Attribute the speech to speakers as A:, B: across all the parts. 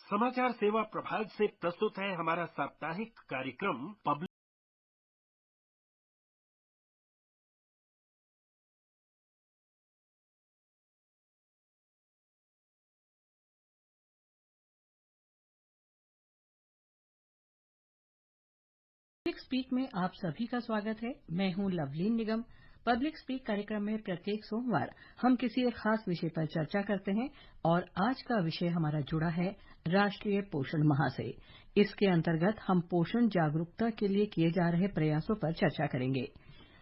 A: समाचार सेवा प्रभाग से प्रस्तुत है हमारा साप्ताहिक कार्यक्रम पब्लिक
B: स्पीक में आप सभी का स्वागत है। मैं हूं लवलीन निगम। पब्लिक स्पीक कार्यक्रम में प्रत्येक सोमवार हम किसी एक खास विषय पर चर्चा करते हैं और आज का विषय हमारा जुड़ा है राष्ट्रीय पोषण माह से। इसके अंतर्गत हम पोषण जागरूकता के लिए किए जा रहे प्रयासों पर चर्चा करेंगे।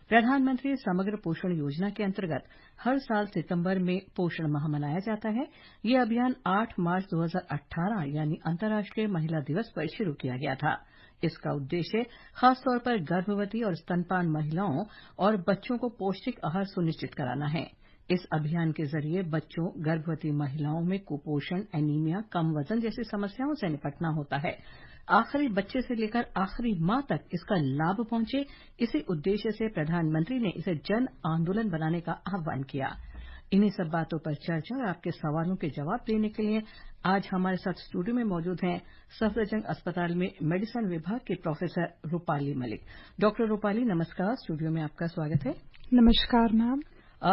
B: प्रधानमंत्री समग्र पोषण योजना के अंतर्गत हर साल सितंबर में पोषण माह मनाया जाता है। ये अभियान 8 मार्च 2018 यानी अंतर्राष्ट्रीय महिला दिवस पर शुरू किया गया था। इसका उद्देश्य खासतौर पर गर्भवती और स्तनपान महिलाओं और बच्चों को पौष्टिक आहार सुनिश्चित कराना है। इस अभियान के जरिए बच्चों, गर्भवती महिलाओं में कुपोषण, एनीमिया, कम वजन जैसी समस्याओं से निपटना होता है। आखिरी बच्चे से लेकर आखिरी माह तक इसका लाभ पहुंचे, इसी उद्देश्य से प्रधानमंत्री ने इसे जन आंदोलन बनाने का आह्वान किया। इन्हीं सब बातों पर चर्चा और आपके सवालों के जवाब देने के लिए आज हमारे साथ स्टूडियो में मौजूद हैं सफदरजंग अस्पताल में मेडिसिन विभाग की प्रोफेसर रूपाली मलिक। डॉक्टर रूपाली, नमस्कार। स्टूडियो में आपका स्वागत है।
C: नमस्कार मैम।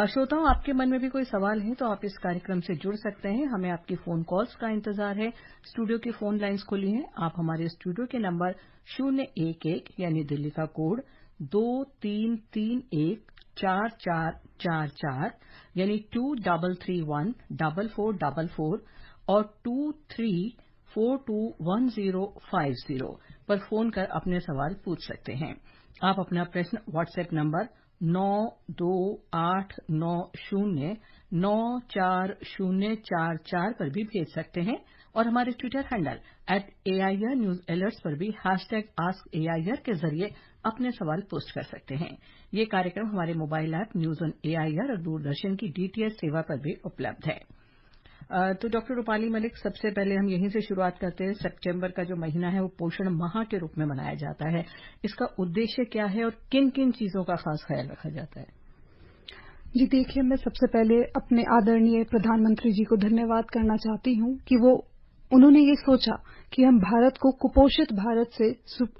B: श्रोताओं, आपके मन में भी कोई सवाल है तो आप इस कार्यक्रम से जुड़ सकते हैं। हमें आपकी फोन कॉल्स का इंतजार है। स्टूडियो की फोन लाइन्स खुली हैं। आप हमारे स्टूडियो के नंबर 011 यानी दिल्ली का कोड 23314444 यानी 23314444 और 23421050 पर फोन कर अपने सवाल पूछ सकते हैं। आप अपना प्रश्न व्हाट्सएप नंबर 9289094044 पर भी भेज सकते हैं और हमारे Twitter handle @AIR News Alerts पर भी #AskAIR के जरिए अपने सवाल पोस्ट कर सकते हैं। ये कार्यक्रम हमारे mobile app news on AIR और दूरदर्शन की DTH सेवा पर भी उपलब्ध है। तो डॉक्टर रूपाली मलिक, सबसे पहले हम यहीं से शुरुआत करते हैं। सितंबर का जो महीना है वो पोषण माह के रूप में मनाया जाता है। इसका उद्देश्य क्या है और किन किन चीजों का खास ख्याल रखा जाता है?
C: जी देखिए, मैं सबसे पहले अपने आदरणीय प्रधानमंत्री जी को धन्यवाद करना चाहती हूँ कि उन्होंने ये सोचा कि हम भारत को कुपोषित भारत से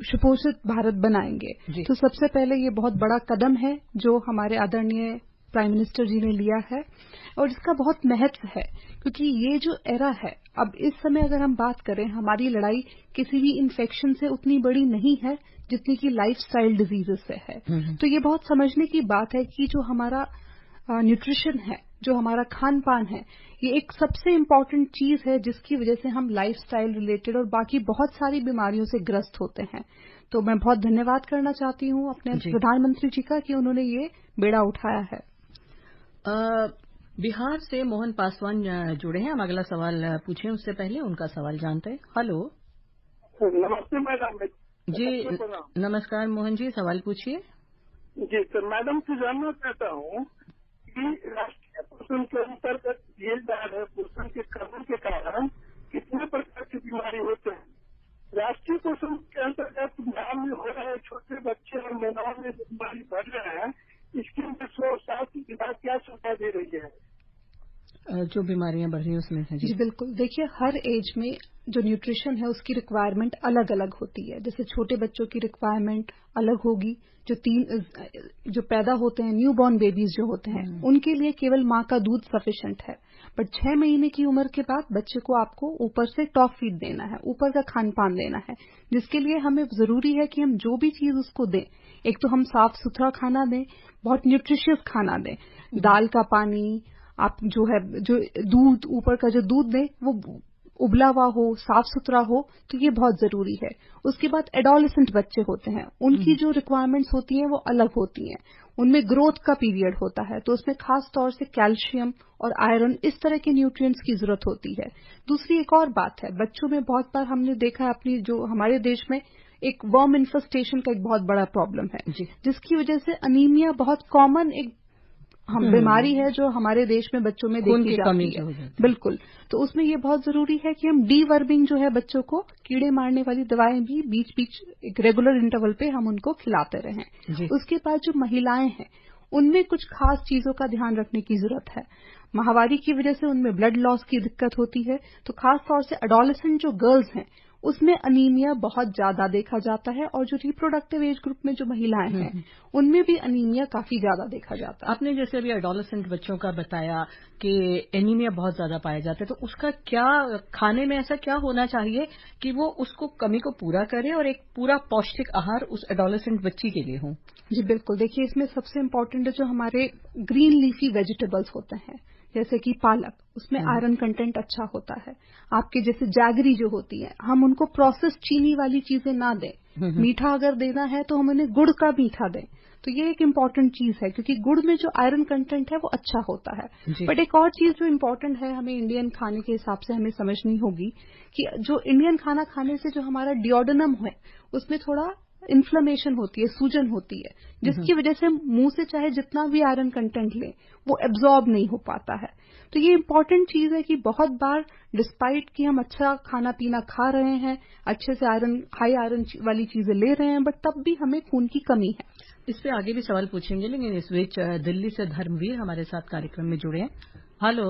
C: सुपोषित भारत बनाएंगे। तो सबसे पहले ये बहुत बड़ा कदम है जो हमारे आदरणीय प्राइम मिनिस्टर जी ने लिया है और इसका बहुत महत्व है क्योंकि ये जो एरा है, अब इस समय अगर हम बात करें, हमारी लड़ाई किसी भी इन्फेक्शन से उतनी बड़ी नहीं है जितनी कि लाइफस्टाइल डिजीजेस से है। तो ये बहुत समझने की बात है कि जो हमारा न्यूट्रिशन है, जो हमारा खान पान है, ये एक सबसे इम्पोर्टेंट चीज है जिसकी वजह से हम लाइफस्टाइल रिलेटेड और बाकी बहुत सारी बीमारियों से ग्रस्त होते हैं। तो मैं बहुत धन्यवाद करना चाहती हूँ अपने प्रधानमंत्री जी का कि उन्होंने ये बेड़ा उठाया है।
B: बिहार से मोहन पासवान जुड़े हैं। हम अगला सवाल पूछें उससे पहले उनका सवाल जानते हैं। हेलो।
D: नमस्ते मैडम
B: जी। नमस्कार मोहन जी, सवाल पूछिए।
D: जी, तो मैडम से जानना चाहता हूँ कि राष्ट्रीय पोषण के अंतर्गत ये जा रहे पोषण के कमी के कारण कितने प्रकार की बीमारी होते हैं। राष्ट्रीय पोषण के अंतर्गत बिहार में हो रहे छोटे बच्चे और महिलाओं में बीमारी बढ़ रहे हैं, इसके लिए स्वास्थ्य विभाग क्या सुझाव दे रही है?
B: जो बीमारियां बढ़ रही है उसमें से
C: जी बिल्कुल। देखिए, हर एज में जो न्यूट्रिशन है उसकी रिक्वायरमेंट अलग अलग होती है। जैसे छोटे बच्चों की रिक्वायरमेंट अलग होगी। जो पैदा होते हैं, न्यू बॉर्न बेबीज जो होते हैं, उनके लिए केवल माँ का दूध सफिशिएंट है। बट 6 महीने की उम्र के बाद बच्चे को आपको ऊपर से टॉप फीड देना है, ऊपर का खान पान देना है, जिसके लिए हमें जरूरी है कि हम जो भी चीज उसको दें, एक तो हम साफ सुथरा खाना दें, बहुत न्यूट्रिशियस खाना दें, दाल का पानी, आप जो दूध, ऊपर का जो दूध दें वो उबला हुआ हो, साफ सुथरा हो, तो ये बहुत जरूरी है। उसके बाद एडोलेसेंट बच्चे होते हैं, उनकी जो रिक्वायरमेंट्स होती हैं वो अलग होती हैं। उनमें ग्रोथ का पीरियड होता है, तो उसमें खास तौर से कैल्शियम और आयरन, इस तरह के न्यूट्रिएंट्स की जरूरत होती है। दूसरी एक और बात है, बच्चों में बहुत बार हमने देखा है अपनी जो हमारे देश में एक वर्म इन्फेस्टेशन का एक बहुत बड़ा प्रॉब्लम है, जिसकी वजह से अनीमिया बहुत कॉमन एक बीमारी है जो हमारे देश में बच्चों में देखी जाती है। बिल्कुल। तो उसमें ये बहुत जरूरी है कि हम डीवर्मिंग जो है, बच्चों को कीड़े मारने वाली दवाएं भी बीच बीच एक रेगुलर इंटरवल पे हम उनको खिलाते रहें। उसके बाद जो महिलाएं हैं उनमें कुछ खास चीजों का ध्यान रखने की जरूरत है। माहवारी की वजह से उनमें ब्लड लॉस की दिक्कत होती है, तो खास तौर से एडोलेसेंट जो गर्ल्स हैं उसमें अनीमिया बहुत ज्यादा देखा जाता है, और जो रिप्रोडक्टिव एज ग्रुप में जो महिलाएं हैं उनमें भी अनीमिया काफी ज्यादा देखा जाता है।
B: आपने जैसे अभी एडोलेसेंट बच्चों का बताया कि एनीमिया बहुत ज्यादा पाया जाता है, तो उसका क्या खाने में ऐसा क्या होना चाहिए कि वो उसको कमी को पूरा करे और एक पूरा पौष्टिक आहार उस एडोलेसेंट बच्ची के लिए हो?
C: जी बिल्कुल, देखिए इसमें सबसे इम्पोर्टेंट है जो हमारे ग्रीन लीफी वेजिटेबल्स होते हैं, जैसे कि पालक, उसमें आयरन कंटेंट अच्छा होता है। आपके जैसे जैगरी जो होती है, हम उनको प्रोसेस चीनी वाली चीजें ना दें। मीठा अगर देना है तो हम उन्हें गुड़ का मीठा दें, तो ये एक इम्पॉर्टेंट चीज है, क्योंकि गुड़ में जो आयरन कंटेंट है वो अच्छा होता है। बट एक और चीज जो इम्पोर्टेंट है, हमें इंडियन खाने के हिसाब से हमें समझनी होगी कि जो इंडियन खाना खाने से जो हमारा डिओडोनम है उसमें थोड़ा इन्फ्लेमेशन होती है, सूजन होती है, जिसकी वजह से मुंह से चाहे जितना भी आयरन कंटेंट लें वो एब्जॉर्ब नहीं हो पाता है। तो ये इम्पोर्टेंट चीज है कि बहुत बार डिस्पाइट कि हम अच्छा खाना पीना खा रहे हैं, अच्छे से हाई आयरन वाली चीजें ले रहे हैं, बट तब भी हमें खून की कमी है।
B: इस पे आगे भी सवाल पूछेंगे, लेकिन इस बीच दिल्ली से धर्मवीर हमारे साथ कार्यक्रम में जुड़े हैं। हेलो,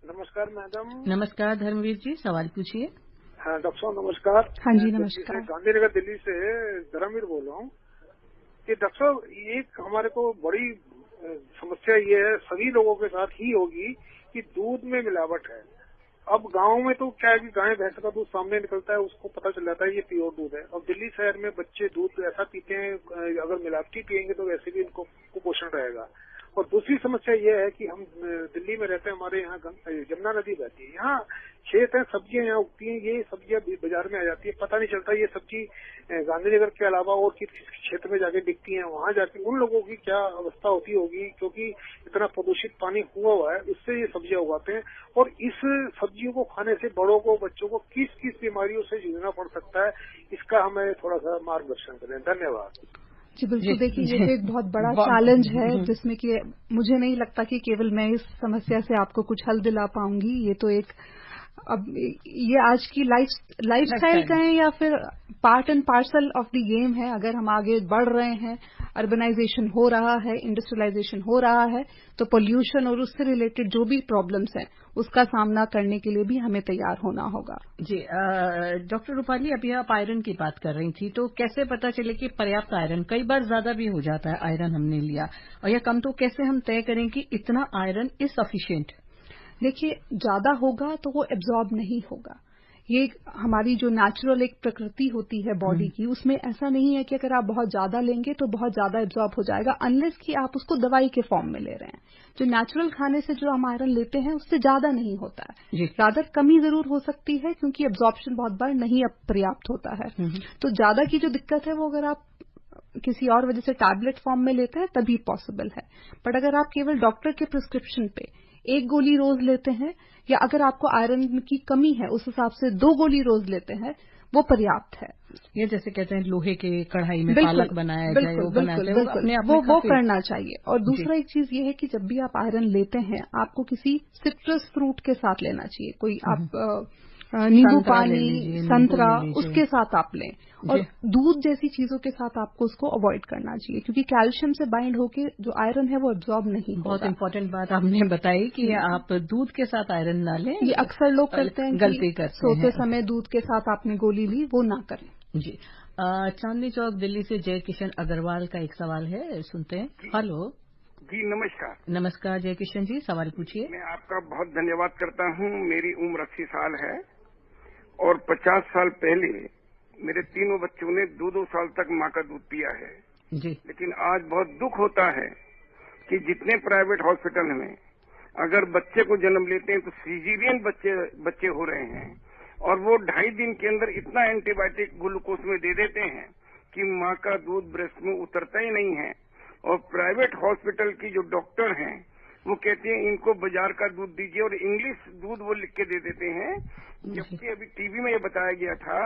D: नमस्कार मैडम।
B: नमस्कार धर्मवीर जी, सवाल पूछिए।
D: हाँ डॉक्टर साहब नमस्कार।
C: हाँ जी नमस्कार।
D: गांधीनगर दिल्ली से धर्मवीर बोल रहा हूँ कि डॉक्टर साहब एक हमारे को बड़ी समस्या ये है, सभी लोगों के साथ ही होगी, कि दूध में मिलावट है। अब गांव में तो क्या है कि गाय भैंस का दूध सामने निकलता है, उसको पता चल जाता है ये प्योर दूध है। अब दिल्ली शहर में बच्चे दूध ऐसा पीते हैं, अगर मिलावटी पियेंगे तो वैसे भी इनको कुपोषण रहेगा। और दूसरी समस्या ये है कि हम दिल्ली में रहते हैं, हमारे यहाँ यमुना नदी बहती है, यहाँ खेत है, सब्जियां यहाँ उगती हैं, ये सब्जियां बाजार में आ जाती है, पता नहीं चलता ये सब्जी गांधीनगर के अलावा और किस क्षेत्र में जाके बिकती हैं। वहां जाके उन लोगों की क्या अवस्था होती होगी, क्योंकि इतना प्रदूषित पानी हुआ है, उससे ये सब्जियां उगाते हैं। और इस सब्जियों को खाने से बड़ों को, बच्चों को किस किस बीमारियों से जूझना पड़ सकता है, इसका हमें थोड़ा सा मार्गदर्शन करें। धन्यवाद।
C: जी बिल्कुल, देखिए ये तो एक बहुत बड़ा चैलेंज है, जिसमें कि मुझे नहीं लगता कि केवल मैं इस समस्या से आपको कुछ हल दिला पाऊंगी। ये तो एक, अब ये आज की लाइफस्टाइल कहें या फिर part and parcel of the game है। अगर हम आगे बढ़ रहे हैं, अर्बनाइजेशन हो रहा है, इंडस्ट्रियलाइजेशन हो रहा है, तो पोल्यूशन और उससे रिलेटेड जो भी प्रॉब्लम्स हैं उसका सामना करने के लिए भी हमें तैयार होना होगा।
B: जी डॉक्टर रूपाली, अभी आप आयरन की बात कर रही थी, तो कैसे पता चले कि पर्याप्त आयरन, कई बार ज्यादा भी हो जाता है आयरन हमने लिया, और या कम, तो कैसे हम तय करें कि इतना आयरन इज सफिशिएंट?
C: देखिए ज्यादा होगा तो वो एब्जॉर्ब नहीं होगा। ये हमारी जो नेचुरल एक प्रकृति होती है बॉडी की, उसमें ऐसा नहीं है कि अगर आप बहुत ज्यादा लेंगे तो बहुत ज्यादा एब्जॉर्ब हो जाएगा, अनलेस कि आप उसको दवाई के फॉर्म में ले रहे हैं। जो नेचुरल खाने से जो हम आयरन लेते हैं उससे ज्यादा नहीं होता है, ज्यादा कमी जरूर हो सकती है, क्योंकि एब्जॉर्प्शन बहुत बार नहीं पर्याप्त होता है। तो ज्यादा की जो दिक्कत है वो अगर आप किसी और वजह से टैबलेट फॉर्म में लेते हैं तभी पॉसिबल है। बट अगर आप केवल डॉक्टर के प्रिस्क्रिप्शन पे एक गोली रोज लेते हैं, या अगर आपको आयरन की कमी है उस हिसाब से 2 गोली रोज लेते हैं, वो पर्याप्त है।
B: ये जैसे कहते हैं लोहे के कढ़ाई में पालक बनाया जाए,
C: वो करना चाहिए। और दूसरा एक चीज ये है कि जब भी आप आयरन लेते हैं, आपको किसी सिट्रस फ्रूट के साथ लेना चाहिए। कोई आप नींबू पानी, संतरा, उसके साथ आप लें, और दूध जैसी चीजों के साथ आपको उसको अवॉइड करना चाहिए, क्योंकि कैल्शियम से बाइंड होके जो आयरन है वो एब्जॉर्ब नहीं होगा।
B: बहुत इंपॉर्टेंट बात आपने बताई कि आप दूध के साथ आयरन ना लें।
C: ये अक्सर लोग करते हैं,
B: गलती करते हैं,
C: सोते समय दूध के साथ आपने गोली ली, वो ना करें।
B: जी चांदनी चौक दिल्ली से जय किशन अग्रवाल का एक सवाल है, सुनते हैं। हेलो
E: जी नमस्कार।
B: नमस्कार जय किशन जी, सवाल पूछिए।
E: मैं आपका बहुत धन्यवाद करता हूँ। मेरी उम्र 80 साल है और 50 साल पहले मेरे तीनों बच्चों ने 2-2 साल तक माँ का दूध पिया है
B: जी।
E: लेकिन आज बहुत दुख होता है कि जितने प्राइवेट हॉस्पिटल में अगर बच्चे को जन्म लेते हैं तो सीजेरियन बच्चे हो रहे हैं, और वो 2.5 दिन के अंदर इतना एंटीबायोटिक ग्लूकोज में दे देते हैं कि माँ का दूध ब्रेस्ट में उतरता ही नहीं है। और प्राइवेट हॉस्पिटल की जो डॉक्टर हैं वो कहते हैं इनको बाजार का दूध दीजिए, और इंग्लिश दूध वो लिख के दे देते हैं। जबकि अभी टीवी में ये बताया गया था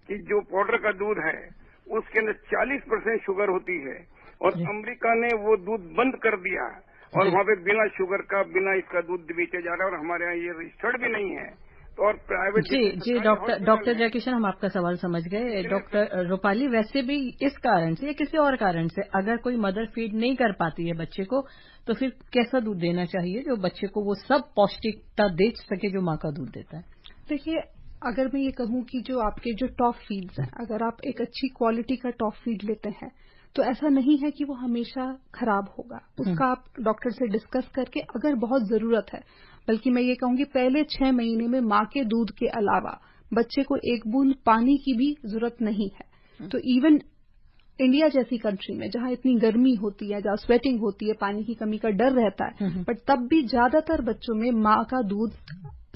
E: कि जो पाउडर का दूध है उसके अंदर 40% शुगर होती है, और अमेरिका ने वो दूध बंद कर दिया, और वहाँ पे बिना शुगर का, बिना इसका दूध बेचा जा रहा है, और हमारे यहाँ ये रजिस्टर्ड भी नहीं है। तो और प्राइवेट
B: जी डॉक्टर जयकिशन, हम आपका सवाल समझ गए। डॉक्टर रूपाली, वैसे भी इस कारण से या किसी और कारण से अगर कोई मदर फीड नहीं कर पाती है बच्चे को, तो फिर कैसा दूध देना चाहिए जो बच्चे को वो सब पौष्टिकता दे सके जो माँ का दूध देता है?
C: देखिए, अगर मैं ये कहूँ कि जो आपके जो टॉप फीड्स हैं, अगर आप एक अच्छी क्वालिटी का टॉप फीड लेते हैं तो ऐसा नहीं है कि वो हमेशा खराब होगा। उसका आप डॉक्टर से डिस्कस करके, अगर बहुत जरूरत है, बल्कि मैं ये कहूंगी पहले 6 महीने में माँ के दूध के अलावा बच्चे को एक बूंद पानी की भी जरूरत नहीं है। तो इवन इंडिया जैसी कंट्री में जहां इतनी गर्मी होती है, जहां स्वेटिंग होती है, पानी की कमी का डर रहता है, बट तब भी ज्यादातर बच्चों में माँ का दूध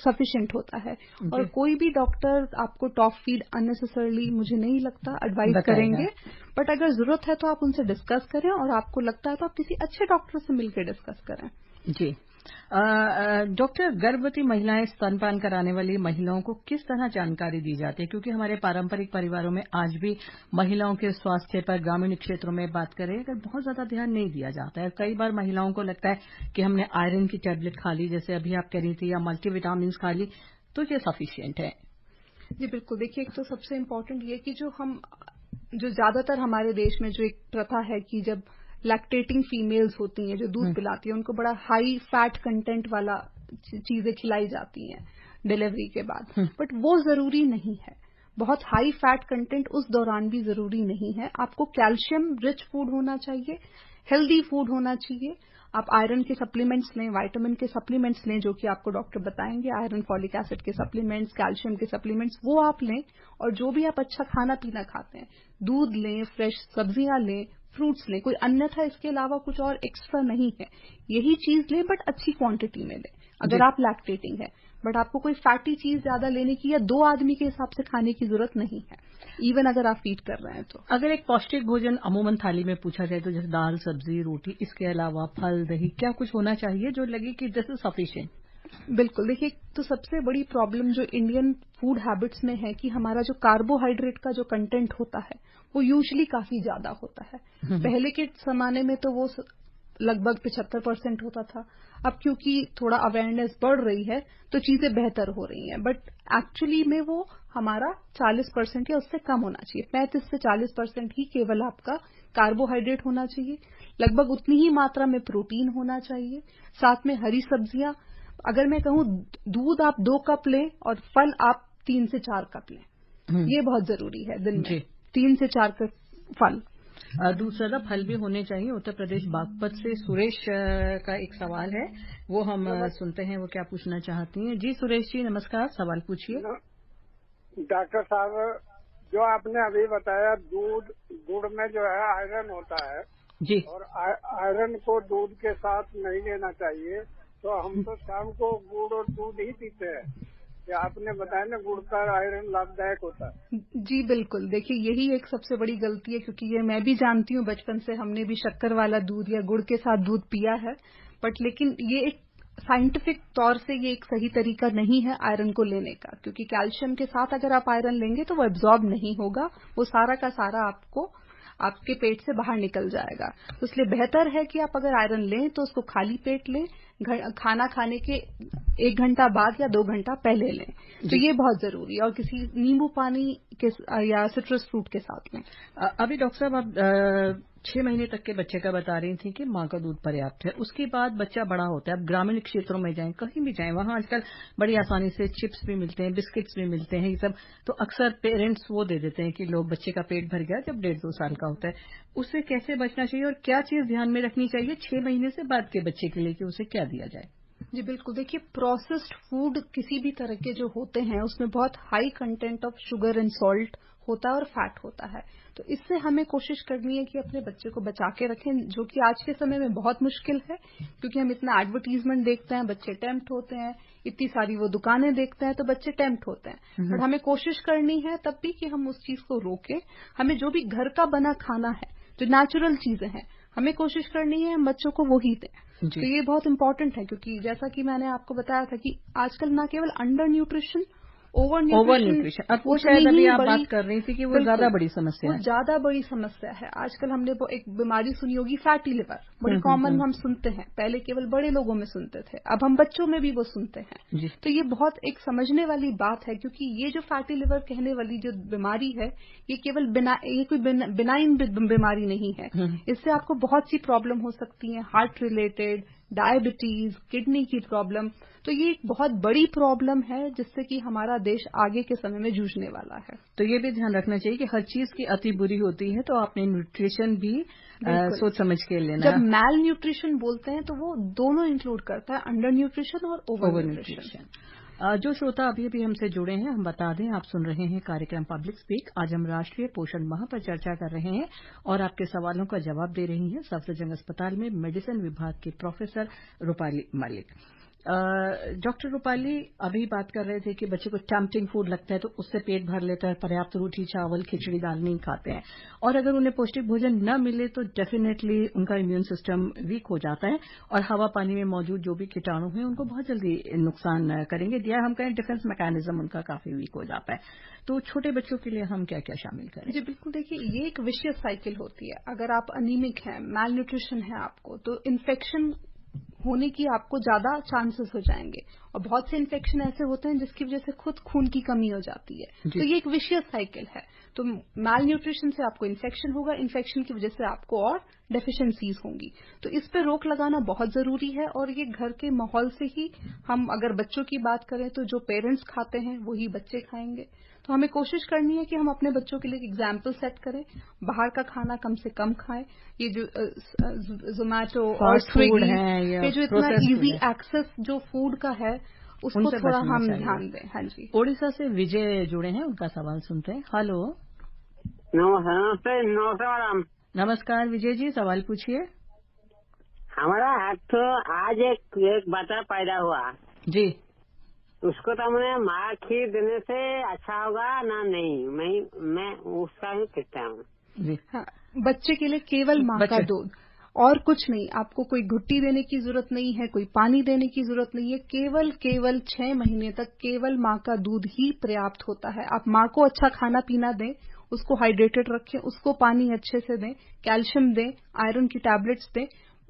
C: सफिशिएंट होता है। और कोई भी डॉक्टर आपको टॉप फीड अननेसेसरली, मुझे नहीं लगता, एडवाइस करेंगे। बट अगर जरूरत है तो आप उनसे डिस्कस करें, और आपको लगता है तो आप किसी अच्छे डॉक्टर से मिलकर डिस्कस करें।
B: जी डॉक्टर, गर्भवती महिलाएं, स्तनपान कराने वाली महिलाओं को किस तरह जानकारी दी जाती है? क्योंकि हमारे पारंपरिक परिवारों में आज भी महिलाओं के स्वास्थ्य पर ग्रामीण क्षेत्रों में बात करें अगर बहुत ज्यादा ध्यान नहीं दिया जाता है। कई बार महिलाओं को लगता है कि हमने आयरन की टैबलेट खा ली, जैसे अभी आप कह रही थी, या मल्टीविटामिन खा ली तो ये सफिशिएंट है।
C: जी बिल्कुल। देखिए, एक तो सबसे इम्पोर्टेंट ये कि जो ज्यादातर हमारे देश में जो एक प्रथा है कि जब लैक्टेटिंग फीमेल्स होती हैं जो दूध पिलाती हैं, उनको बड़ा हाई फैट कंटेंट वाला चीजें खिलाई जाती हैं डिलीवरी के बाद, बट वो जरूरी नहीं है। बहुत हाई फैट कंटेंट उस दौरान भी जरूरी नहीं है। आपको कैल्शियम रिच फूड होना चाहिए, हेल्दी फूड होना चाहिए। आप आयरन के सप्लीमेंट्स लें, विटामिन के सप्लीमेंट्स लें, जो कि आपको डॉक्टर बताएंगे, आयरन, फॉलिक एसिड के सप्लीमेंट्स, कैल्शियम के सप्लीमेंट्स, वो आप लें। और जो भी आप अच्छा खाना पीना खाते हैं, दूध लें, फ्रेश सब्जियां लें, फ्रूट्स लें, कोई अन्यथा इसके अलावा कुछ और एक्स्ट्रा नहीं है। यही चीज लें, बट अच्छी क्वांटिटी में लें अगर आप लैक्टेटिंग है। बट आपको कोई फैटी चीज ज्यादा लेने की या 2 आदमी के हिसाब से खाने की जरूरत नहीं है, इवन अगर आप फीड कर रहे हैं तो।
B: अगर एक पौष्टिक भोजन अमूमन थाली में पूछा जाए तो जैसे दाल, सब्जी, रोटी, इसके अलावा फल, दही, क्या कुछ होना चाहिए जो लगे कि दिस इज सफिशिएंट?
C: बिल्कुल। देखिए, तो सबसे बड़ी प्रॉब्लम जो इंडियन फूड हैबिट्स में है कि हमारा जो कार्बोहाइड्रेट का जो कंटेंट होता है वो यूजुअली काफी ज्यादा होता है। पहले के जमाने में तो वो लगभग 75% होता था। अब क्योंकि थोड़ा अवेयरनेस बढ़ रही है तो चीजें बेहतर हो रही हैं, बट एक्चुअली में वो हमारा 40% या उससे कम होना चाहिए। 35 से 40% ही केवल आपका कार्बोहाइड्रेट होना चाहिए। लगभग उतनी ही मात्रा में प्रोटीन होना चाहिए, साथ में हरी सब्जियां। अगर मैं कहूँ, दूध आप 2 कप लें और फल आप 3 से 4 कप लें, ये बहुत जरूरी है दिन में। 3 से 4 कप फल।
B: दूसरा फल भी होने चाहिए। उत्तर प्रदेश बागपत से सुरेश का एक सवाल है, वो हम सुनते हैं, वो क्या पूछना चाहती हैं। जी सुरेश जी, नमस्कार, सवाल पूछिए।
F: डॉक्टर साहब, जो आपने अभी बताया, गुड़ में जो है आयरन होता है
B: जी,
F: और आयरन को दूध के साथ नहीं लेना चाहिए, तो हम तो शाम को गुड़ और दूध ही पीते हैं। या आपने बताया ना, गुड़ का आयरन लाभदायक होता है।
C: जी बिल्कुल। देखिए, यही एक सबसे बड़ी गलती है, क्योंकि ये मैं भी जानती हूँ, बचपन से हमने भी शक्कर वाला दूध या गुड़ के साथ दूध पिया है, बट लेकिन ये एक साइंटिफिक तौर से ये एक सही तरीका नहीं है आयरन को लेने का, क्योंकि कैल्शियम के साथ अगर आप आयरन लेंगे तो वो एब्जॉर्ब नहीं होगा, वो सारा का सारा आपके पेट से बाहर निकल जाएगा। तो इसलिए बेहतर है कि आप अगर आयरन लें तो उसको खाली पेट लें, खाना खाने के 1 घंटा बाद या 2 घंटा पहले लें, तो ये बहुत जरूरी है। और किसी नींबू पानी के या सिट्रस फ्रूट के साथ लें।
B: अभी डॉक्टर साहब, आप 6 महीने तक के बच्चे का बता रही थी कि माँ का दूध पर्याप्त है, उसके बाद बच्चा बड़ा होता है। अब ग्रामीण क्षेत्रों में जाएं, कहीं भी जाएं, वहां आजकल बड़ी आसानी से चिप्स भी मिलते हैं, बिस्किट्स भी मिलते हैं, ये सब। तो अक्सर पेरेंट्स वो दे देते हैं कि लोग, बच्चे का पेट भर गया जब 1.5-2 साल का होता है। उससे कैसे बचना चाहिए और क्या चीज ध्यान में रखनी चाहिए 6 महीने से बाद के बच्चे के लिए कि उसे क्या दिया जाए?
C: जी बिल्कुल। देखिए, प्रोसेस्ड फूड किसी भी तरह के जो होते हैं उसमें बहुत high content of sugar and salt होता है और फैट होता है। तो इससे हमें कोशिश करनी है कि अपने बच्चे को बचा के रखें, जो कि आज के समय में बहुत मुश्किल है, क्योंकि हम इतना एडवर्टीजमेंट देखते हैं, बच्चे टेम्प्ट होते हैं, इतनी सारी वो दुकानें देखते हैं तो बच्चे टेम्प्ट होते हैं। बट हमें कोशिश करनी है तब भी कि हम उस चीज को रोकें। हमें जो भी घर का बना खाना है, जो नेचुरल चीजें हैं, हमें कोशिश करनी है हम बच्चों को वो ही दें। तो ये बहुत इंपॉर्टेंट है, क्योंकि जैसा कि मैंने आपको बताया था कि आजकल न केवल अंडर न्यूट्रिशन, ओवर
B: न्यूट्रिशन। अब वो शायद अभी आप बात कर रही थी कि वो ज्यादा बड़ी समस्या है।
C: ज्यादा बड़ी समस्या है। आजकल हमने वो एक बीमारी सुनी होगी, फैटी लिवर, बड़ी कॉमन हम सुनते हैं। पहले केवल बड़े लोगों में सुनते थे, अब हम बच्चों में भी वो सुनते हैं। तो ये बहुत एक समझने वाली बात है, क्योंकि ये जो फैटी लिवर कहने वाली जो बीमारी है, ये केवल ये कोई बिनाइन बीमारी नहीं है। इससे आपको बहुत सी प्रॉब्लम हो सकती है, हार्ट रिलेटेड, डायबिटीज, किडनी की प्रॉब्लम। तो ये एक बहुत बड़ी प्रॉब्लम है जिससे कि हमारा देश आगे के समय में जूझने वाला है।
B: तो ये भी ध्यान रखना चाहिए कि हर चीज की अति बुरी होती है, तो आपने न्यूट्रिशन भी सोच समझ के लेना।
C: जब मैल न्यूट्रिशन बोलते हैं तो वो दोनों इंक्लूड करता है, अंडर न्यूट्रिशन और ओवर न्यूट्रिशन।
B: जो श्रोता अभी अभी हमसे जुड़े हैं, हम बता दें आप सुन रहे हैं कार्यक्रम पब्लिक स्पीक। आज हम राष्ट्रीय पोषण माह पर चर्चा कर रहे हैं और आपके सवालों का जवाब दे रही हैं सफदरजंग अस्पताल में मेडिसिन विभाग की प्रोफेसर रूपाली मलिक। डॉक्टर रूपाली, अभी बात कर रहे थे कि बच्चे को टेम्पटिंग फूड लगता है तो उससे पेट भर लेता है, पर्याप्त रोटी चावल खिचड़ी दाल नहीं खाते हैं, और अगर उन्हें पौष्टिक भोजन न मिले तो डेफिनेटली उनका इम्यून सिस्टम वीक हो जाता है और हवा पानी में मौजूद जो भी कीटाणु हैं उनको बहुत जल्दी नुकसान करेंगे, या हम कहें डिफेंस मैकेनिज्म उनका काफी वीक हो जाता है। तो छोटे बच्चों के लिए हम क्या क्या शामिल करें?
C: जी बिल्कुल, देखिए ये एक विशियस साइकिल होती है। अगर आप अनीमिक हैं, मैल न्यूट्रिशन है आपको, तो इन्फेक्शन होने की आपको ज्यादा चांसेस हो जाएंगे, और बहुत से इन्फेक्शन ऐसे होते हैं जिसकी वजह से खुद खून की कमी हो जाती है। तो ये एक विशियस साइकिल है। तो मैल न्यूट्रिशन से आपको इन्फेक्शन होगा, इन्फेक्शन की वजह से आपको और डेफिशिएंसीज होंगी। तो इस पे रोक लगाना बहुत जरूरी है, और ये घर के माहौल से ही, हम अगर बच्चों की बात करें तो जो पेरेंट्स खाते हैं वही बच्चे खाएंगे। तो हमें कोशिश करनी है कि हम अपने बच्चों के लिए एक एग्जाम्पल सेट करें, बाहर का खाना कम से कम खाएं। ये जो जोमैटो और स्विगी ये जो इतना इजी एक्सेस जो फूड का है उसको थोड़ा हम ध्यान दें। हाँ जी,
B: ओडिशा से विजय जुड़े हैं, उनका सवाल सुनते हैं। हेलो।
G: नमस्ते मैडम।
B: नमस्कार विजय जी, सवाल पूछिए।
G: हमारा हाथ आज एक बच्चा पैदा हुआ
B: जी,
G: उसको तो हमने माँ खीर देने से अच्छा होगा ना? नहीं, मैं उसका ही कहता हूँ।
C: हाँ, बच्चे के लिए केवल माँ का दूध और कुछ नहीं। आपको कोई घुट्टी देने की जरूरत नहीं है, कोई पानी देने की जरूरत नहीं है। केवल 6 महीने तक केवल माँ का दूध ही पर्याप्त होता है। आप माँ को अच्छा खाना पीना दें, उसको हाइड्रेटेड रखें, उसको पानी अच्छे से दें, कैल्शियम दें, आयरन की टैबलेट्स दें,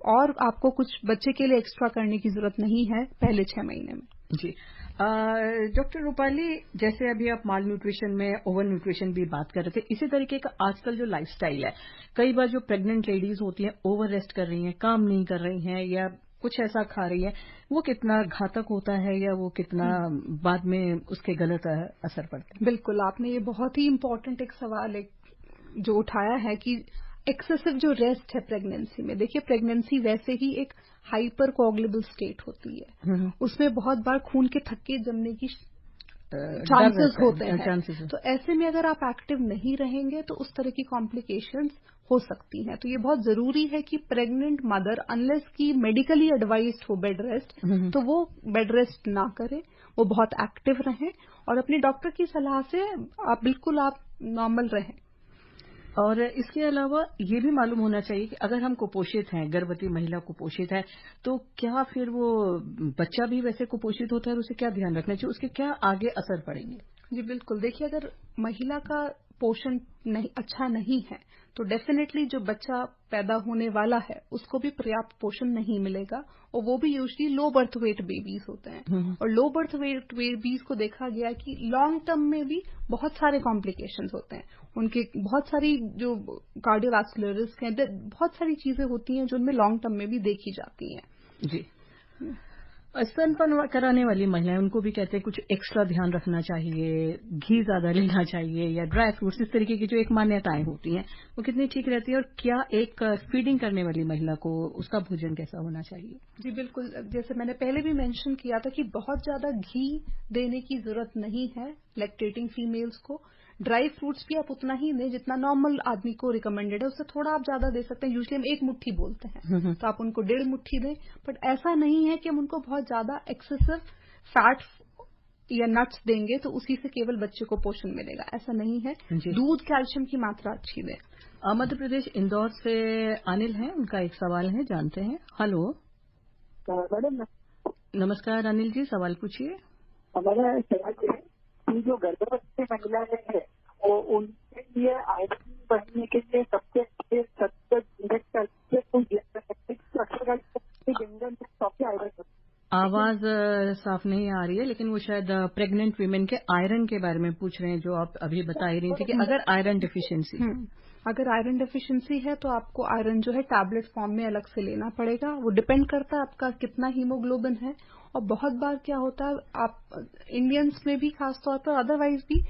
C: और आपको कुछ बच्चे के लिए एक्स्ट्रा करने की जरूरत नहीं है पहले 6 महीने में।
B: जी डॉक्टर रूपाली, जैसे अभी आप माल न्यूट्रिशन में ओवर न्यूट्रिशन भी बात कर रहे थे, इसी तरीके का आजकल जो लाइफस्टाइल है, कई बार जो प्रेग्नेंट लेडीज होती हैं ओवर रेस्ट कर रही हैं, काम नहीं कर रही हैं या कुछ ऐसा खा रही है, वो कितना घातक होता है या वो कितना बाद में उसके गलत असर पड़ता है?
C: बिल्कुल, आपने ये बहुत ही इम्पोर्टेंट एक सवाल जो उठाया है कि एक्सेसिव जो रेस्ट है प्रेगनेंसी में। देखिए, प्रेगनेंसी वैसे ही एक हाइपर कोगुलेबल स्टेट होती है, उसमें बहुत बार खून के थक्के जमने की चांसेस होते हैं। तो ऐसे में अगर आप एक्टिव नहीं रहेंगे तो उस तरह की कॉम्प्लिकेशंस हो सकती हैं। तो ये बहुत जरूरी है कि प्रेग्नेंट मदर अनलेस की मेडिकली एडवाइज्ड हो बेड रेस्ट, तो वो बेड रेस्ट ना करें, वो बहुत एक्टिव रहें और अपने डॉक्टर की सलाह से आप नॉर्मल रहें।
B: और इसके अलावा ये भी मालूम होना चाहिए कि अगर हम कुपोषित हैं, गर्भवती महिला कुपोषित है, तो क्या फिर वो बच्चा भी वैसे कुपोषित होता है और उसे क्या ध्यान रखना चाहिए, उसके क्या आगे असर पड़ेंगे?
C: जी बिल्कुल, देखिए, अगर महिला का पोषण अच्छा नहीं है तो डेफिनेटली जो बच्चा पैदा होने वाला है उसको भी पर्याप्त पोषण नहीं मिलेगा, और वो भी usually low birth weight babies होते हैं। और लो बर्थ वेट बेबीज को देखा गया कि लॉन्ग टर्म में भी बहुत सारे कॉम्प्लिकेशंस होते हैं, उनके बहुत सारी जो कार्डियोवैस्कुलर रिस्क हैं, बहुत सारी चीजें होती हैं जो उनमें लॉन्ग टर्म में भी देखी जाती हैं।
B: जी, स्तनपान कराने वाली महिलाएं, उनको भी कहते हैं कुछ एक्स्ट्रा ध्यान रखना चाहिए, घी ज्यादा लेना चाहिए या ड्राई फ्रूट्स, इस तरीके की जो एक मान्यताएं होती हैं वो कितनी ठीक रहती है, और क्या एक फीडिंग करने वाली महिला को उसका भोजन कैसा होना चाहिए?
C: जी बिल्कुल, जैसे मैंने पहले भी मेंशन किया था कि बहुत ज्यादा घी देने की जरूरत नहीं है लैक्टेटिंग फीमेल्स को। ड्राई फ्रूट्स भी आप उतना ही दें जितना नॉर्मल आदमी को रिकमेंडेड है, उससे थोड़ा आप ज्यादा दे सकते हैं। यूजुअली हम 1 मुट्ठी बोलते हैं, तो आप उनको 1.5 मुट्ठी दें, बट ऐसा नहीं है कि हम उनको बहुत ज्यादा एक्सेसिव फैट या नट्स देंगे तो उसी से केवल बच्चे को पोषण मिलेगा, ऐसा नहीं है। दूध, कैल्शियम की मात्रा अच्छी दें।
B: मध्य प्रदेश इंदौर से अनिल हैं, उनका एक सवाल है, जानते हैं। हेलो
H: मैडम,
B: नमस्कार अनिल जी, सवाल पूछिए।
H: हमारा सवाल है कि जो गर्भवती महिलाएं हैं वो उनके लिए आयरन बढ़ने के लिए सबसे अच्छे सतत
B: आवाज साफ नहीं आ रही है, लेकिन वो शायद प्रेग्नेंट वीमेन के आयरन के बारे में पूछ रहे हैं, जो आप अभी बता ही रही थी कि अगर आयरन डिफिशिएंसी
C: अगर आयरन डेफिशिएंसी है तो आपको आयरन जो है टैबलेट फॉर्म में अलग से लेना पड़ेगा। वो डिपेंड करता है आपका कितना हीमोग्लोबिन है। और बहुत बार क्या होता है, आप इंडियंस में भी खासतौर पर, अदरवाइज भी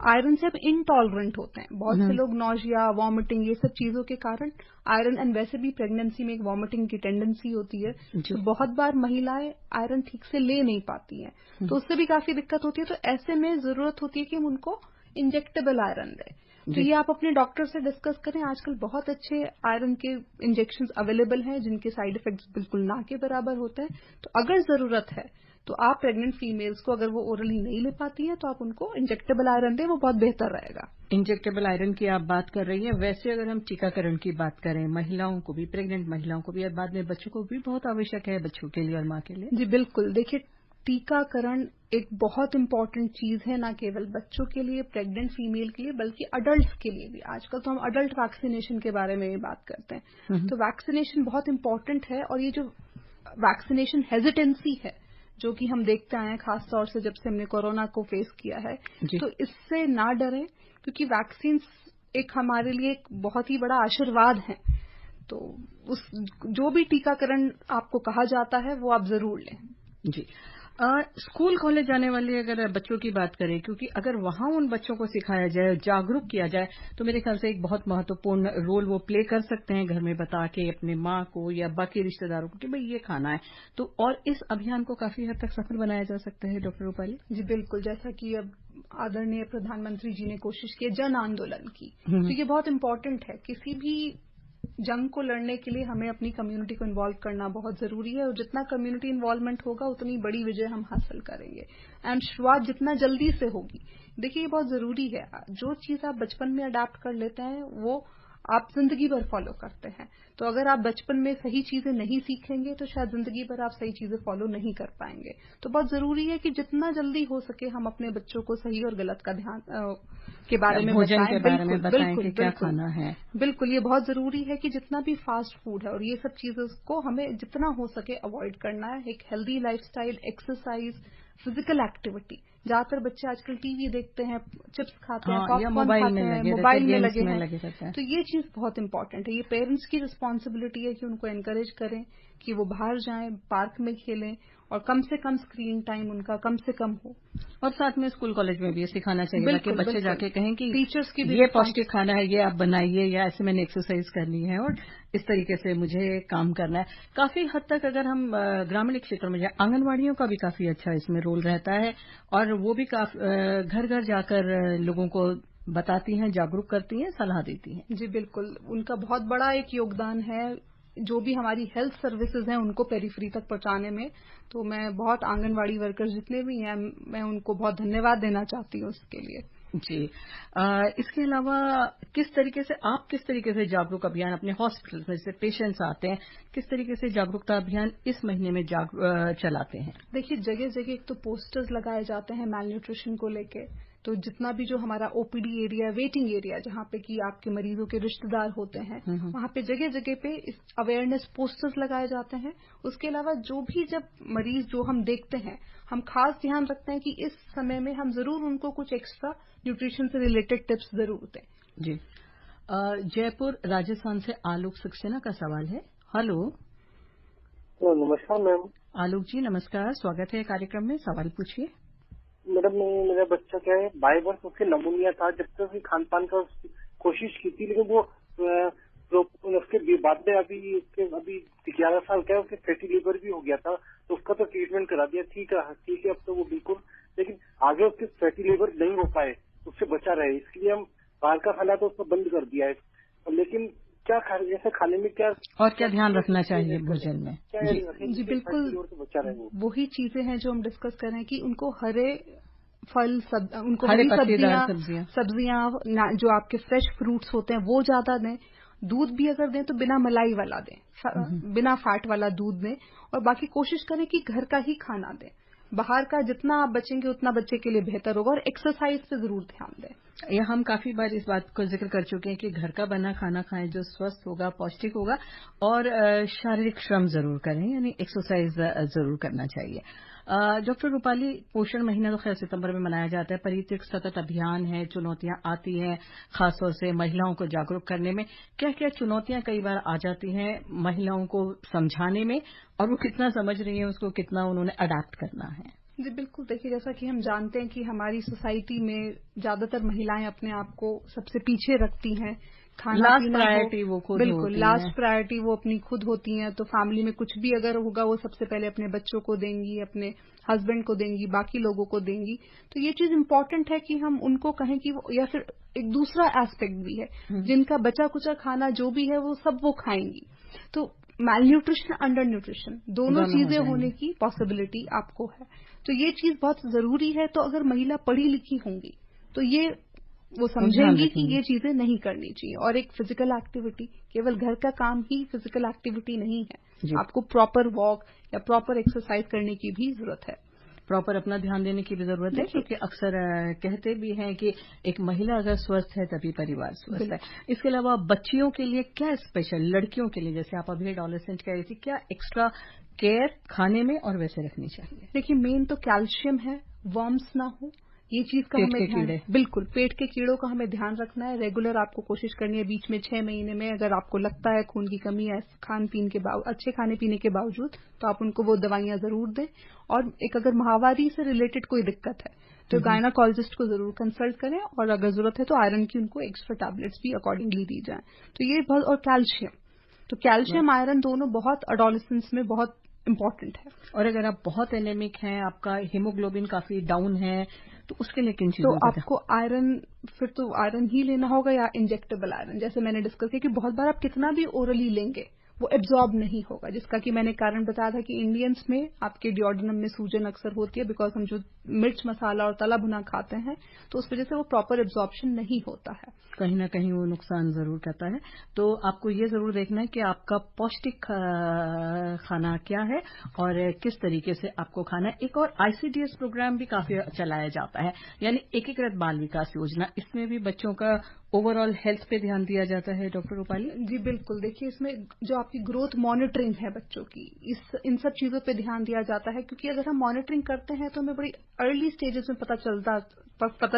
C: आयरन से अब इनटॉलरेंट होते हैं। बहुत से लोग नॉजिया, वॉमिटिंग, ये सब चीजों के कारण आयरन, एंड वैसे भी प्रेगनेंसी में एक वॉमिटिंग की टेंडेंसी होती है, तो बहुत बार महिलाएं आयरन ठीक से ले नहीं पाती हैं, तो उससे भी काफी दिक्कत होती है। तो ऐसे में जरूरत होती है कि हम उनको इंजेक्टेबल आयरन दें। तो ये आप अपने डॉक्टर से डिस्कस करें। आजकल बहुत अच्छे आयरन के इंजेक्शंस अवेलेबल हैं जिनके साइड इफेक्ट्स बिल्कुल ना के बराबर होते हैं। तो अगर जरूरत है तो आप प्रेग्नेंट फीमेल्स को, अगर वो ओरली नहीं ले पाती हैं, तो आप उनको इंजेक्टेबल आयरन दें, वो बहुत बेहतर रहेगा।
B: इंजेक्टेबल आयरन की आप बात कर रही हैं। वैसे अगर हम टीकाकरण की बात करें, महिलाओं को भी, प्रेग्नेंट महिलाओं को भी और बाद में बच्चों को भी बहुत आवश्यक है, बच्चों के लिए और माँ के लिए।
C: जी बिल्कुल। देखिए, टीकाकरण एक बहुत इंपॉर्टेंट चीज है, ना केवल बच्चों के लिए, प्रेग्नेंट फीमेल के लिए, बल्कि अडल्ट के लिए भी। आजकल तो हम अडल्ट वैक्सीनेशन के बारे में भी बात करते हैं। तो वैक्सीनेशन बहुत इंपॉर्टेंट है। और ये जो वैक्सीनेशन हेजिटेंसी है, जो कि हम देखते आए हैं खासतौर से जब से हमने कोरोना को फेस किया है, तो इससे ना डरें, क्योंकि वैक्सीन एक हमारे लिए एक बहुत ही बड़ा आशीर्वाद है। तो जो भी टीकाकरण आपको कहा जाता है वो आप जरूर लें।
B: जी। स्कूल कॉलेज जाने वाले अगर बच्चों की बात करें, क्योंकि अगर वहां उन बच्चों को सिखाया जाए, जागरूक किया जाए, तो मेरे ख्याल से एक बहुत महत्वपूर्ण रोल वो प्ले कर सकते हैं, घर में बता के अपने माँ को या बाकी रिश्तेदारों को कि भाई ये खाना है। तो और इस अभियान को काफी हद तक सफल बनाया जा सकता है। डॉक्टर रूपाली
C: जी बिल्कुल। जैसा कि अब आदरणीय प्रधानमंत्री जी ने कोशिश की जन आंदोलन की, तो ये बहुत इम्पोर्टेंट है। किसी भी जंग को लड़ने के लिए हमें अपनी कम्युनिटी को इन्वॉल्व करना बहुत जरूरी है, और जितना कम्युनिटी इन्वॉल्वमेंट होगा उतनी बड़ी विजय हम हासिल करेंगे। एंड शुरुआत जितना जल्दी से होगी, देखिए ये बहुत जरूरी है। जो चीज आप बचपन में अडैप्ट कर लेते हैं वो आप जिंदगी भर फॉलो करते हैं। तो अगर आप बचपन में सही चीजें नहीं सीखेंगे तो शायद जिंदगी भर आप सही चीजें फॉलो नहीं कर पाएंगे। तो बहुत जरूरी है कि जितना जल्दी हो सके हम अपने बच्चों को सही और गलत का ध्यान के बारे में
B: भोजन के बारे में बताएं कि क्या खाना है।
C: बिल्कुल, ये बहुत जरूरी है कि जितना भी फास्ट फूड है और ये सब चीजों को हमें जितना हो सके अवॉइड करना है। एक healthy lifestyle, exercise, physical activity. ज्यादातर बच्चे आजकल टीवी देखते हैं, चिप्स खाते हैं, पॉपकॉर्न खाते हैं, मोबाइल में लगे हैं। तो ये चीज बहुत इंपॉर्टेंट है। ये पेरेंट्स की रिस्पॉन्सिबिलिटी है कि उनको एनकरेज करें कि वो बाहर जाएं, पार्क में खेलें, और कम से कम स्क्रीन टाइम उनका कम से कम हो।
B: और साथ में स्कूल कॉलेज में भी ये सिखाना चाहिए कि बच्चे जाके कहें कि
C: टीचर्स की
B: ये पौष्टिक खाना है, ये आप बनाइए, या ऐसे मैंने एक्सरसाइज करनी है और इस तरीके से मुझे काम करना है। काफी हद तक अगर हम ग्रामीण क्षेत्रों में जाए, आंगनवाड़ियों का भी काफी अच्छा इसमें रोल रहता है, और वो भी घर घर जाकर लोगों को बताती हैं, जागरूक करती हैं, सलाह देती हैं।
C: जी बिल्कुल, उनका बहुत बड़ा एक योगदान है जो भी हमारी हेल्थ सर्विसेज हैं उनको पेरिफेरी तक पहुंचाने में। तो मैं बहुत आंगनवाड़ी वर्कर्स जितने भी हैं, मैं उनको बहुत धन्यवाद देना चाहती हूँ उसके लिए।
B: जी। इसके अलावा किस तरीके से जागरूक अभियान अपने हॉस्पिटल में, जैसे पेशेंट्स आते हैं, किस तरीके से जागरूकता अभियान इस महीने में चलाते हैं?
C: देखिए, जगह जगह एक तो पोस्टर्स लगाए जाते हैं मैल न्यूट्रिशन को लेके। तो जितना भी जो हमारा ओपीडी एरिया, वेटिंग एरिया, जहाँ पे कि आपके मरीजों के रिश्तेदार होते हैं, वहाँ पे जगह जगह पे इस अवेयरनेस पोस्टर्स लगाए जाते हैं। उसके अलावा जो भी जब मरीज जो हम देखते हैं, हम खास ध्यान रखते हैं कि इस समय में हम जरूर उनको कुछ एक्स्ट्रा न्यूट्रिशन से रिलेटेड टिप्स जरूर दें।
B: जी। जयपुर राजस्थान से आलोक सक्सेना का सवाल है। हेलो।
I: नमस्कार मैम।
B: आलोक जी नमस्कार, स्वागत है कार्यक्रम में, सवाल पूछिए।
I: मैडम, मेरा बच्चा क्या है, 22 वर्ष उसके नमूनिया था। जब तक उसकी खान पान का कोशिश की थी, लेकिन वो उसके बाद में अभी 11 साल का है, उसके फैटी लीवर भी हो गया था। तो उसका तो ट्रीटमेंट करा दिया, ठीक है, अब तो वो बिल्कुल, लेकिन आगे उसके फैटी लीवर नहीं हो पाए, उससे बचा रहे। इसलिए हम बाहर का खाना तो उसको बंद कर दिया है। लेकिन क्या ऐसे खाने में क्या
B: ध्यान रखना चाहिए भोजन में?
C: जी बिल्कुल, वही चीजें हैं जो हम डिस्कस कर रहे हैं कि उनको हरे फल, उनको हरी सब्जियां, जो आपके फ्रेश फ्रूट्स होते हैं वो ज्यादा दें। दूध भी अगर दें तो बिना मलाई वाला दें, बिना फैट वाला दूध दें, और बाकी कोशिश करें कि घर का ही खाना दें। बाहर का जितना आप बचेंगे उतना बच्चे के लिए बेहतर होगा, और एक्सरसाइज पे जरूर ध्यान दें।
B: ये हम काफी बार इस बात को जिक्र कर चुके हैं कि घर का बना खाना खाएं जो स्वस्थ होगा, पौष्टिक होगा, और शारीरिक श्रम जरूर करें, यानी एक्सरसाइज जरूर करना चाहिए। डॉक्टर रूपाली, पोषण महीना तो खैर सितंबर में मनाया जाता है, पर ये एक सतत अभियान है, चुनौतियां आती हैं खासतौर से महिलाओं को जागरूक करने में। क्या क्या चुनौतियां कई बार आ जाती हैं महिलाओं को समझाने में, और वो कितना समझ रही हैं उसको, कितना उन्होंने अडैप्ट करना है?
C: जी बिल्कुल, देखिए जैसा कि हम जानते हैं कि हमारी सोसाइटी में ज्यादातर महिलाएं अपने आप को सबसे पीछे रखती हैं।
B: लास्ट प्रायोरिटी वो खुद
C: बिल्कुल
B: होती
C: लास्ट प्रायोरिटी वो अपनी खुद होती हैं। तो फैमिली में कुछ भी अगर होगा वो सबसे पहले अपने बच्चों को देंगी, अपने हस्बैंड को देंगी, बाकी लोगों को देंगी। तो ये चीज इम्पोर्टेंट है कि हम उनको कहें कि वो, या फिर एक दूसरा एस्पेक्ट भी है, जिनका बचा कुचा खाना जो भी है वो सब वो खाएंगी। तो मैल न्यूट्रिशन, अंडर न्यूट्रिशन दोनों चीजें होने की पॉसिबिलिटी आपको है। तो ये चीज बहुत जरूरी है। तो अगर महिला पढ़ी लिखी होंगी तो ये वो समझेंगी कि ये चीजें नहीं करनी चाहिए। और एक फिजिकल एक्टिविटी, केवल घर का काम ही फिजिकल एक्टिविटी नहीं है, आपको प्रॉपर वॉक या प्रॉपर एक्सरसाइज करने की भी जरूरत है,
B: प्रॉपर अपना ध्यान देने की भी जरूरत है, क्योंकि अक्सर कहते भी हैं कि एक महिला अगर स्वस्थ है तभी परिवार स्वस्थ है। इसके अलावा बच्चियों के लिए क्या स्पेशल, लड़कियों के लिए जैसे आप अभी एडोलेसेंट कह रही थी, क्या एक्स्ट्रा केयर खाने में और वैसे रखनी चाहिए?
C: देखिए मेन तो कैल्शियम है, वर्म्स ना हो, ये चीज का हमें ध्यान, बिल्कुल पेट के कीड़ों का हमें ध्यान रखना है। रेगुलर आपको कोशिश करनी है बीच में 6 महीने में, अगर आपको लगता है खून की कमी है खान पीन के अच्छे खाने पीने के बावजूद, तो आप उनको वो दवाइयां जरूर दें। और एक अगर माहवारी से रिलेटेड कोई दिक्कत है तो गायनाकोलॉजिस्ट को जरूर कंसल्ट करें, और अगर जरूरत है तो आयरन की उनको एक्स्ट्रा टैबलेट्स भी अकॉर्डिंगली दी जाए। तो ये बहुत, और कैल्शियम, तो कैल्शियम आयरन दोनों बहुत एडोलेसेंस में बहुत इम्पोर्टेंट है।
B: और अगर आप बहुत एनेमिक हैं, आपका हीमोग्लोबिन काफी डाउन है, तो उसके लिए किन चीजों
C: तो आपको आयरन, फिर तो आयरन ही लेना होगा या इंजेक्टेबल आयरन। जैसे मैंने डिस्कस किया कि बहुत बार आप कितना भी ओरली लेंगे वो एब्जॉर्ब नहीं होगा, जिसका कि मैंने कारण बताया था कि इंडियंस में आपके डिओडिनम में सूजन अक्सर होती है, बिकॉज हम जो मिर्च मसाला और तला भुना खाते हैं तो उस वजह से वो प्रॉपर एब्जॉर्प्शन नहीं होता है,
B: कहीं ना कहीं वो नुकसान जरूर करता है। तो आपको ये जरूर देखना है कि आपका पौष्टिक खाना क्या है और किस तरीके से आपको खाना है। एक और ICDS प्रोग्राम भी काफी चलाया जाता है, यानी एकीकृत बाल विकास योजना, इसमें भी बच्चों का ओवरऑल हेल्थ पे ध्यान दिया जाता है। डॉक्टर रूपाली
C: जी बिल्कुल, देखिए इसमें जो आपकी ग्रोथ मॉनिटरिंग है बच्चों की, इन सब चीजों पे ध्यान दिया जाता है, क्योंकि अगर हम मॉनिटरिंग करते हैं तो हमें बड़ी अर्ली स्टेजेस में पता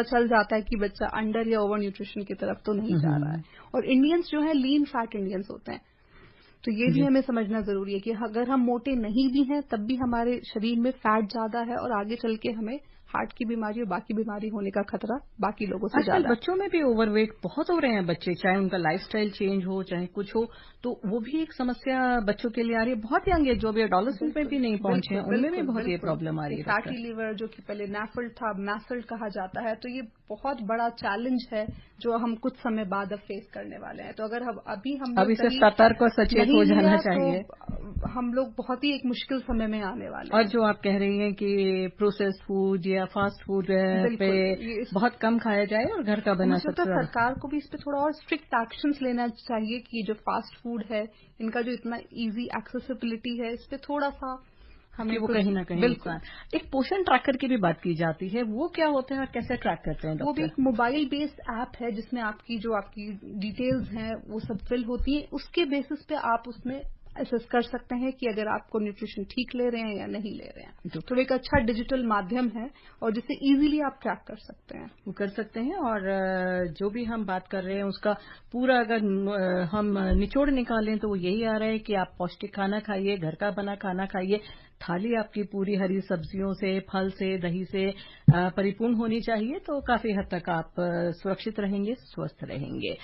C: चल जाता है कि बच्चा अंडर या ओवर न्यूट्रिशन की तरफ तो नहीं जा रहा है। और इंडियंस जो है लीन फैट इंडियंस होते हैं, तो ये भी हमें समझना जरूरी है कि अगर हम मोटे नहीं भी हैं तब भी हमारे शरीर में फैट ज्यादा है, और आगे चल के हमें हार्ट की बीमारी और बाकी बीमारी होने का खतरा बाकी लोगों से ज्यादा।
B: बच्चों में भी ओवरवेट बहुत हो रहे हैं बच्चे, चाहे उनका लाइफस्टाइल चेंज हो चाहे कुछ हो, तो वो भी एक समस्या बच्चों के लिए आ रही है। बहुत यंग एज, जो अभी एडोलेसेंस में भी नहीं पहुंचे हैं, उनमें भी बहुत ये प्रॉब्लम आ रही है।
C: फैटी लिवर जो कि पहले NAFLD था, मैसल्ड कहा जाता है, तो ये बहुत बड़ा चैलेंज है जो हम कुछ समय बाद अब फेस करने वाले हैं। तो अगर अभी से
B: सतर्क और सचेत हो जाना चाहिए,
C: तो हम लोग बहुत ही एक मुश्किल समय में आने वाले हैं।
B: और जो आप कह रही हैं कि प्रोसेस्ड फूड या फास्ट फूड पे बहुत कम खाया जाए और घर का बना सबसे ज्यादा।
C: सरकार को भी इस पे थोड़ा और स्ट्रिक्ट एक्शंस लेना चाहिए कि जो फास्ट फूड है, इनका जो इतना इजी एक्सेसिबिलिटी है, इस पे थोड़ा सा हमें
B: वो कहीं ना कहीं बिल्कुल। एक पोषण ट्रैकर की भी बात की जाती है, वो क्या होता है और कैसे ट्रैक करते हैं?
C: वो भी एक मोबाइल बेस्ड ऐप है जिसमें आपकी डिटेल्स हैं वो सब फिल होती है, उसके बेसिस पे आप उसमें असेस कर सकते हैं कि अगर आपको न्यूट्रिशन ठीक ले रहे हैं या नहीं ले रहे हैं। तो एक अच्छा डिजिटल माध्यम है और जिसे इजीली आप ट्रैक कर सकते हैं,
B: वो कर सकते हैं। और जो भी हम बात कर रहे हैं उसका पूरा अगर हम निचोड़ निकालें तो वो यही आ रहा है कि आप पौष्टिक खाना खाइए, घर का बना खाना खाइए, थाली आपकी पूरी हरी सब्जियों से, फल से, दही से परिपूर्ण होनी चाहिए, तो काफी हद तक आप सुरक्षित रहेंगे, स्वस्थ रहेंगे।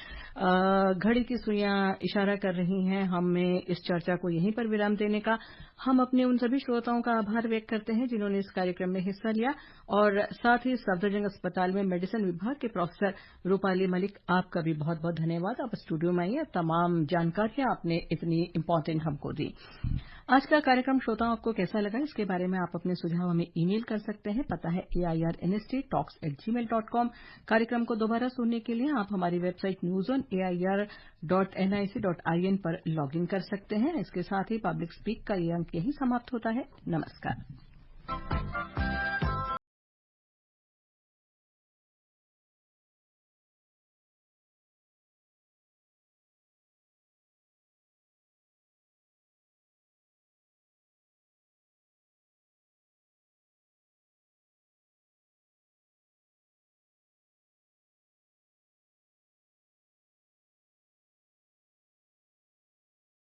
B: घड़ी की सुइयां इशारा कर रही हैं हमें इस चर्चा को यहीं पर विराम देने का। हम अपने उन सभी श्रोताओं का आभार व्यक्त करते हैं जिन्होंने इस कार्यक्रम में हिस्सा लिया, और साथ ही सफदरजंग अस्पताल में मेडिसिन विभाग के प्रोफेसर रूपाली मलिक, आपका भी बहुत बहुत धन्यवाद। आप स्टूडियो में आइए, तमाम जानकारियां आपने इतनी इम्पोर्टेंट हमको दी। आज का कार्यक्रम श्रोताओं आपको कैसा लगा, इसके बारे में आप अपने सुझाव हमें ईमेल कर सकते हैं। पता है AIRNSTtalks@gmail.com। कार्यक्रम को दोबारा सुनने के लिए आप हमारी वेबसाइट newsonair.nic.in पर लॉगिन कर सकते हैं। इसके साथ ही पब्लिक स्पीक का ये अंक यही समाप्त होता है। नमस्कार।